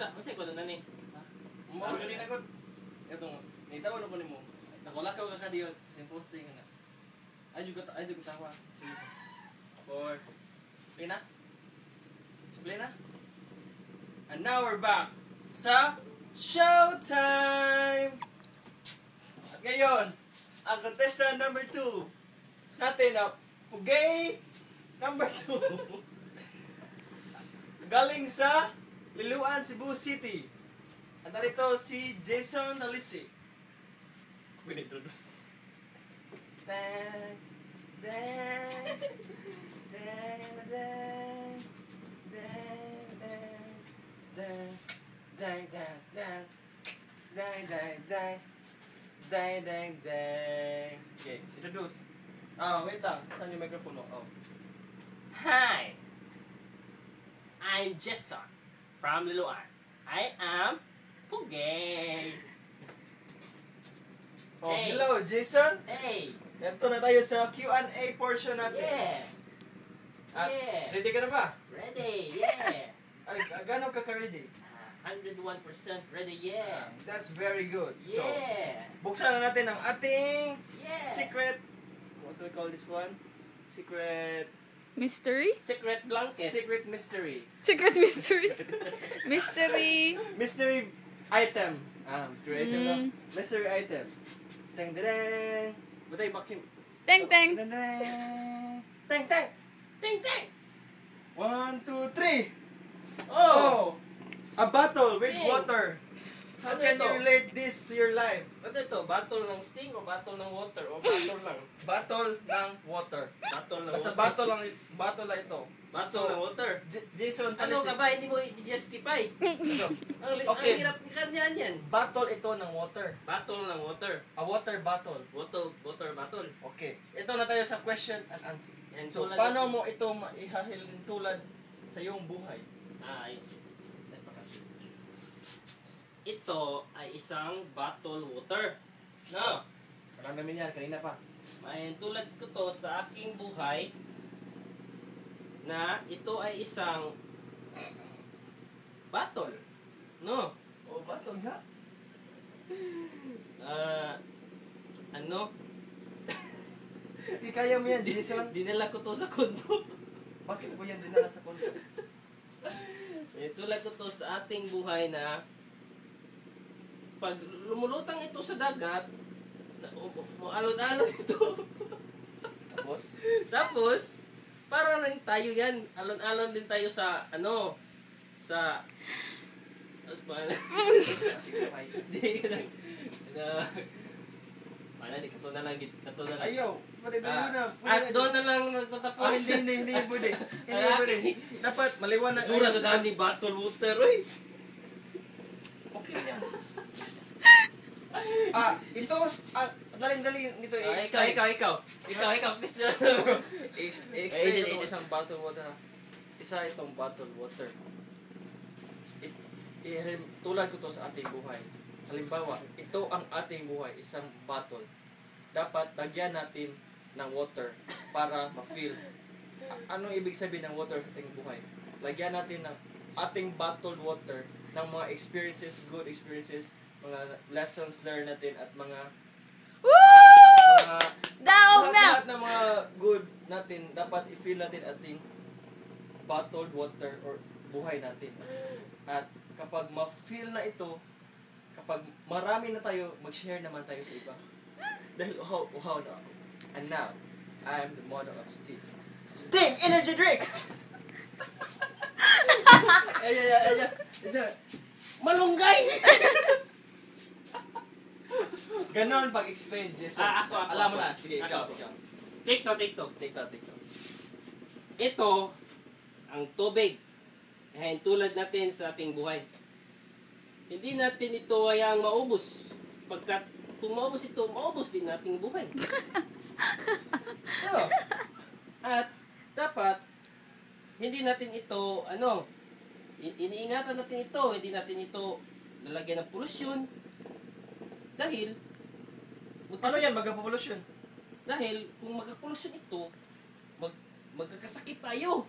Masay ko na ni. Mo kanina ko. Etong nitawa ko nimo. Nakulakaw ka sa diyo. Simple sing na. Ay juga tawa. 4. Play na? And now we're back sa Showtime! At ngayon, ang contestant number 2 natin na Pugay number 2 galing sa Liloan, Cebu City. At narito si Jason Nalisi. Binitro. Dang, dang, dang, dang, dang, dang, dang, dang, dang, dang, dang, dang, dang, dang. Okay, introduce. Wait lang. Saan yung microphone mo? Oh. Hi, I'm Jason from Liloan. I am Pugay. Oh, Hey. hello, Jason. Hey, Ito na tayo sa Q&A portion natin. yeah, At yeah. ready ka na ba? Ready, yeah. Ay, gano'n ka ka-ready? 101% ready, yeah. That's very good. So, Yeah. buksan na natin ang ating Yeah. secret, what do we call this one? Secret Mystery? Secret blanket. Secret mystery. Secret mystery? Mystery. Mystery item. Mystery item no? Mm. Mystery item. Teng teng. Batay bakim. Teng teng. Teng teng. Teng teng. Ting ting. 1, 2, 3. Oh. A bottle with Sting. water. How Ano can ito? you relate this to your life? Ano ito? Battle ng sting o battle ng water? O battle lang? Bottle ng water. Battle ng Basta water. battle lang ito. Battle So, ng water. Jason, Ano ka ba? Hindi mo i-justify. Ang Okay. hirap ni kanyan yan. Battle ito ng water. Battle ng water. A water bottle. Water battle. Okay. Ito na tayo sa question and answer. Yan, So, tulad paano ito. mo ito maihahilin tulad sa iyong buhay? Ito ay isang bottle water. No. Parang namin yan, kanina pa. Ay, tulad ko to sa aking buhay na ito ay isang bottle. No. Oh, bottle nga. Ano? Hindi kaya mo yan, Jason. Dinala ko to sa kondo. Bakit mo yan dinala sa konto? Tulad ko to sa ating buhay na pag lumulutang ito sa dagat, alon-alon ito. Tapos? Tapos, para rin tayo yan. Alon-alon din tayo sa, sa, di ka lang, di ka to na lang, Ayaw. Pwede na. At doon na lang nagtatapos. Hindi pwede. Hindi pwede. Dapat maliwanag. Sura sa daan ni bottle water, oy. Okay yan. Ito, daling-daling nito Ikaw, Christian. i-explain ito isang bottle water. Isa itong bottle water. Tulad ko to sa ating buhay. Halimbawa, ito ang ating buhay, isang bottle. Dapat lagyan natin ng water para ma-feel. Anong ibig sabihin ng water sa ating buhay? Lagyan natin ng ating bottled water ng mga experiences, good experiences, mga lessons learned natin at mga Woo! Daog lahat na! ng mga good natin dapat i-feel natin ating bottled water or buhay natin. At kapag ma-feel na ito, kapag marami na tayo, mag-share naman tayo sa iba. Dahil uhaw na ako. And now, I am the model of Sting. Sting! Energy drink! Malunggay! Ganon pag-explain, Jason. Ako. Alam mo na. Sige, Ako. ikaw. TikTok. Take that. Ito, ang tubig. Ngayon, tulad natin sa ating buhay. Hindi natin ito hayang maubos. Pagkat kung maubos ito, maubos din nating buhay. No. At dapat, hindi natin ito, iniingatan natin ito. Hindi natin ito lalagyan ng polusyon. Dahil, Ano yan? Magka-pollution? dahil kung magka-polusyon ito, magkakasakit tayo.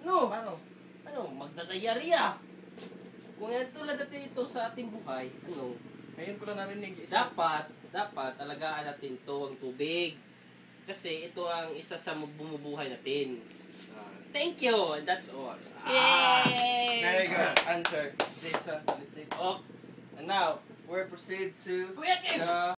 No? Paano? Magdadayariya. Kung tulad natin ito sa ating buhay, ano, Ngayon ko lang narinig isa. dapat alagaan natin to ang tubig. Kasi ito ang isa sa bumubuhay natin. Thank you, and that's all. Yay! Very good answer, Jason. Lisig. Oh, And now, we'll proceed to Kuya Kim! the